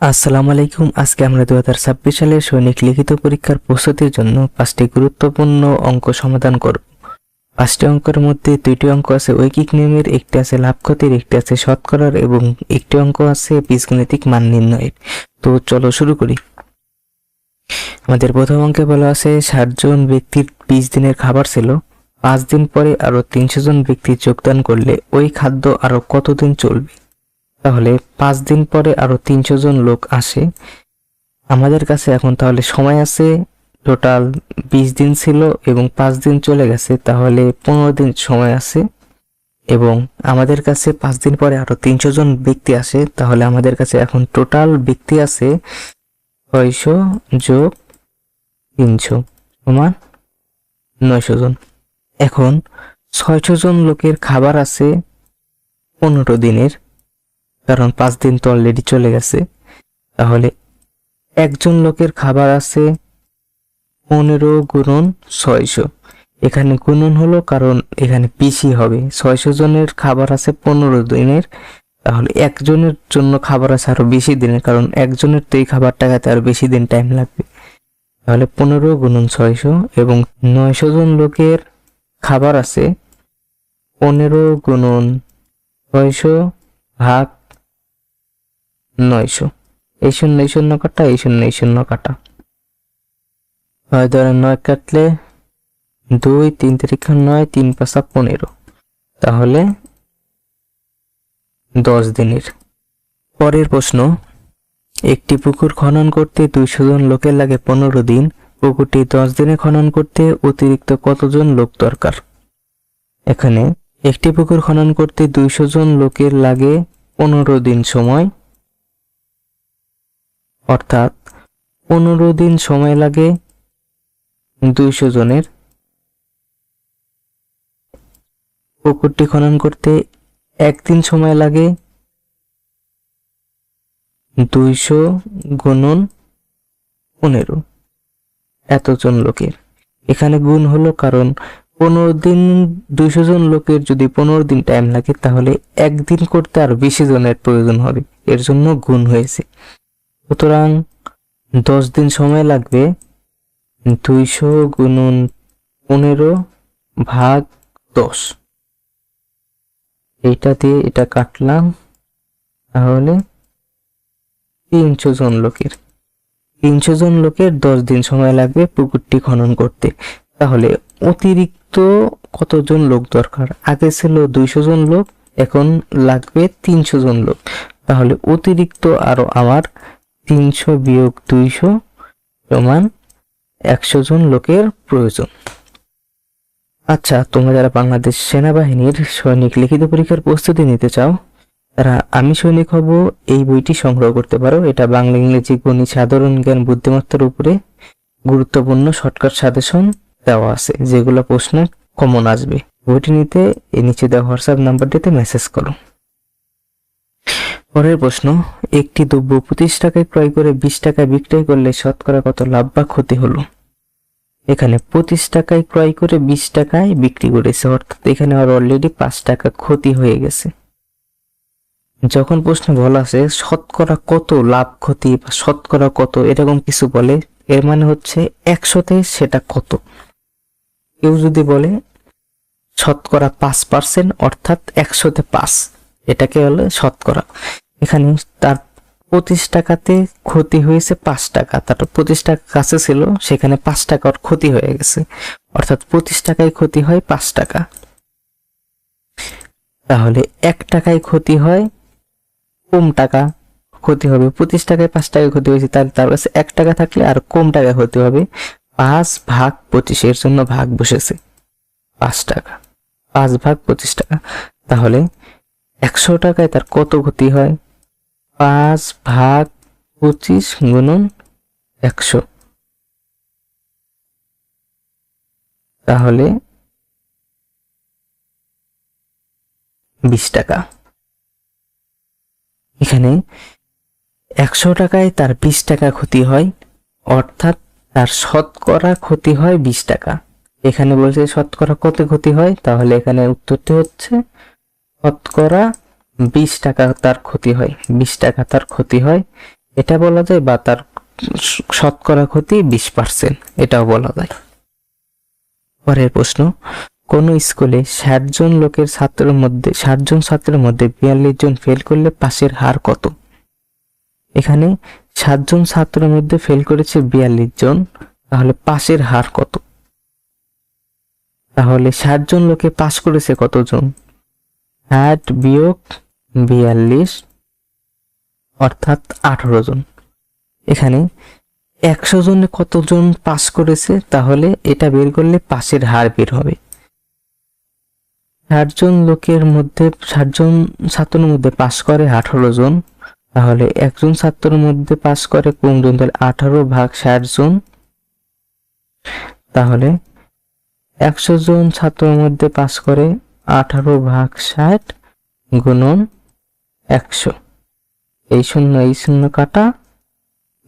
আসসালামু আলাইকুম। আজকে আমরা 2026 সালের সৈনিক লিখিত পরীক্ষার প্রস্তুতির জন্য 5টি গুরুত্বপূর্ণ অঙ্ক সমাধান করব। 5টি অঙ্কের মধ্যে 2টি অঙ্ক আছে ঐকিক নিয়মের, একটি আছে লাভ ক্ষতির, একটি আছে শতকরার এবং একটি অঙ্ক আছে বীজগণিতিক মান নির্ণয়ের। তো চলো শুরু করি। আমাদের প্রথম অঙ্কে বলা আছে 60 জন ব্যক্তির 20 দিনের খাবার ছিল। 5 দিন পরে আরো 300 জন ব্যক্তি যোগদান করলে ওই খাদ্য আরো কতদিন চলবে? তাহলে 5 দিন পরে আরো 300 জন লোক আসে। আমাদের কাছে এখন তাহলে সময় আছে, টোটাল 20 দিন ছিল এবং 5 দিন চলে গেছে, তাহলে 15 দিন সময় আছে। এবং আমাদের কাছে 5 দিন পরে আরো 300 জন ব্যক্তি আসে, তাহলে আমাদের কাছে এখন টোটাল ব্যক্তি আছে 600 যোগ 300 সমান 900 জন। এখন 600 জন লোকের খাবার আছে 15 দিনের, কারণ 5 দিন তো অলরেডি চলে গেছে। তাহলে একজন লোকের খাবার আছে 15 গুণন 600। এখানে গুণন হলো কারণ এখানে বেশি হবে। 600 জনের খাবার আছে 15 দিনের, তাহলে একজনের জন্য খাবার আছে আরো বেশি দিনের, কারণ একজনের তো এই খাবারটা খেতে আরো বেশি দিন টাইম লাগবে। তাহলে 15 গুণন 600 এবং 900 জন লোকের খাবার আছে 15 গুণন 600 ভাগ 900। এই শূন্য এই শূন্য কাটা, এই শূন্য এই শূন্য কাটা, হয় ধরেন 9 কাটলে 2, 3 3 9, 3 5 15, তাহলে 10 দিনের। পরের প্রশ্ন, একটি পুকুর খনন করতে 200 জন লোকের লাগে 15 দিন। পুকুরটি 10 দিনে খনন করতে অতিরিক্ত কতজন লোক দরকার? এখানে একটি পুকুর খনন করতে 200 জন লোকের লাগে 15 দিন সময়, অর্থাৎ 15 দিন সময় লাগে 200 জনের। পুকুরটি খনন করতে একদিন সময় লাগে 200 গুণন 15 এতজন লোকের। এখানে গুণ হলো কারণ 15 দিন 200 জন লোকের যদি 15 দিন টাইম লাগে, তাহলে একদিন করতে আরো বেশি জনের প্রয়োজন হবে, এর জন্য গুণ হয়েছে। সুতরাং 10 দিন সময় লাগবে 200 গুণন 15 ভাগ 10। এইটা দিয়ে এটা কাটলাম, তাহলে 300 জন লোকের 10 দিন সময় লাগবে পুকুরটি খনন করতে। তাহলে অতিরিক্ত কতজন লোক দরকার? আগে ছিল 200 জন লোক, এখন লাগবে 300 জন লোক। তাহলে অতিরিক্ত আরো আমার 300 বিয়োগ 200 সমান 100 জন লোকের প্রয়োজন। আচ্ছা, তোমরা যারা বাংলাদেশ সেনাবাহিনীর সৈনিক লিখিত পরীক্ষার প্রস্তুতি নিতে চাও, তারা আমি সৈনিক হব এই বইটি সংগ্রহ করতে পারো। এটা বাংলা, ইংরেজি, গণিত, সাধারণ জ্ঞান, বুদ্ধিমত্তার উপরে গুরুত্বপূর্ণ শর্টকাট সাজেশন দেওয়া আছে, যেগুলো প্রশ্নে কমন আসবে। বইটি নিতে এই নিচে দেওয়া হোয়াটসঅ্যাপ নাম্বারটিতে মেসেজ করো। পরের প্রশ্ন, একটি দ্রব্য 25 টাকায় ক্রয় করে 20 টাকায় বিক্রয় করলে শতকরা কত লাভ বা ক্ষতি হলো? এখানে 25 টাকায় ক্রয় করে 20 টাকায় বিক্রি করেছে, অর্থাৎ এখানে আর অলরেডি 5 টাকা ক্ষতি হয়ে গেছে। যখন প্রশ্নে বলা আছে শতকরা কত লাভ ক্ষতি বা শতকরা কত এরকম কিছু বলে, এর মানে হচ্ছে 100তে সেটা কত। কেউ যদি বলে শতকরা 5%, অর্থাৎ 100তে 5, এটাকে বলে শতকরা। এখানে তার 25 টাকাতে ক্ষতি হয়েছে 5 টাকা, তার 25 টাকা কাছে ছিল, সেখানে 5 টাকার ক্ষতি হয়ে গেছে, অর্থাৎ 25 টাকায় ক্ষতি হয় 5 টাকা। তাহলে 1 টাকায় ক্ষতি হয় কম টাকা ক্ষতি হবে। 25 টাকায় 5 টাকা ক্ষতি হয়েছে, তাহলে তার কাছে 1 টাকা থাকলে আর কম টাকা ক্ষতি হবে। 5 ভাগ 25, এর জন্য ভাগ বসেছে 5 টাকা। 5 ভাগ 25 টাকা, তাহলে 100 টাকায় তার কত ক্ষতি হয়? 5 ভাগ 25 গুণন 100, তাহলে 20 টাকা। এখানে 100 টাকায় তার 20 টাকা ক্ষতি হয়, অর্থাৎ তার শতকরা ক্ষতি হয় 20 টাকা। এখানে বলছে শতকরা কত ক্ষতি হয়, তাহলে এখানে উত্তরটি হচ্ছে শতকরা 20 টাকা তার ক্ষতি হয়। 20 টাকা তার ক্ষতি হয়, এটা বলা যায়, বা তার শতকরা ক্ষতি 20%, এটাও বলা যায়। পরের প্রশ্ন, কোন স্কুলে 60 জন ছাত্রের মধ্যে 42 জন ফেল করলে পাশের হার কত? এখানে 7 জন ছাত্রের মধ্যে ফেল করেছে 42 জন, তাহলে পাশের হার কত? তাহলে 60 জন লোকে পাস করেছে কতজন? 60 বিয়োগ 42 অর্থাৎ 18 জন। এখানে 100 জনে কতজন পাস করেছে, তাহলে এটা বের করলে পাশের হার বের হবে। 60 জন ছাত্রের মধ্যে পাস করে 18 জন, তাহলে একজন ছাত্রের মধ্যে পাস করে কোনজন? তাহলে 18 ভাগ 60 জন, তাহলে 100 জন ছাত্রের মধ্যে পাস করে 18 ভাগ 60 গুণন 100, এই শূন্য কাটা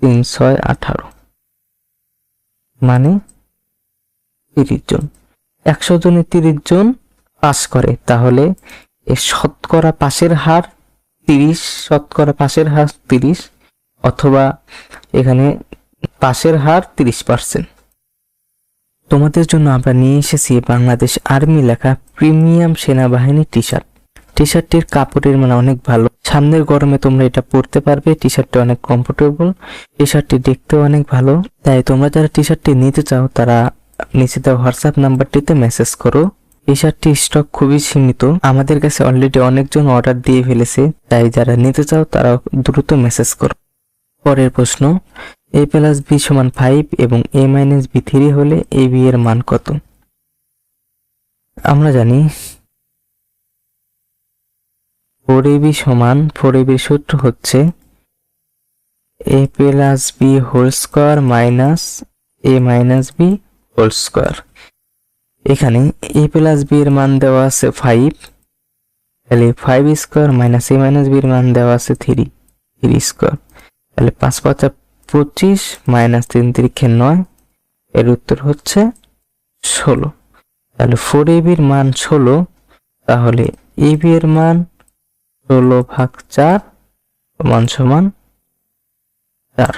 3 6 18, মানে 30 জন। 100 জনে 30 জন পাস করে, তাহলে এর শতকরা পাশের হার 30, অথবা এখানে পাশের হার 30%। তোমাদের জন্য আমরা নিয়ে এসেছি বাংলাদেশ আর্মি লেখা প্রিমিয়াম সেনাবাহিনী টি শার্টটির কাপড়ের মান অনেক ভালো, সামনের গরমে তোমরা এটা পরতে পারবে। টি শার্টটি অনেক কমফোর্টেবল, টি শার্টটি দেখতেও অনেক ভালো। তাই তোমরা যারা টি শার্টটি নিতে চাও তারা নিচে দেওয়া হোয়াটসঅ্যাপ নাম্বারটিতে মেসেজ করো। টি শার্টটির স্টক খুবই সীমিত, আমাদের কাছে অলরেডি অনেকজন অর্ডার দিয়ে ফেলেছে, তাই যারা নিতে চাও তারা দ্রুত মেসেজ করো। পরের প্রশ্ন, a + b = 5 এবং a - b 3 হলে ab এর মান কত? আমরা জানি 4ab এর সূত্র হচ্ছে a + b² - a - b²। এখানে a + b এর মান দেওয়া আছে 5, তাহলে 5² - a - b এর মান দেওয়া আছে 3 স্কয়ার, তাহলে 5 × 5 = 25 - 3 × 3 = 9, এর উত্তর হচ্ছে 16। তাহলে 4ab এর মান 16, তাহলে ab এর মান 16 ভাগ 4 = 4।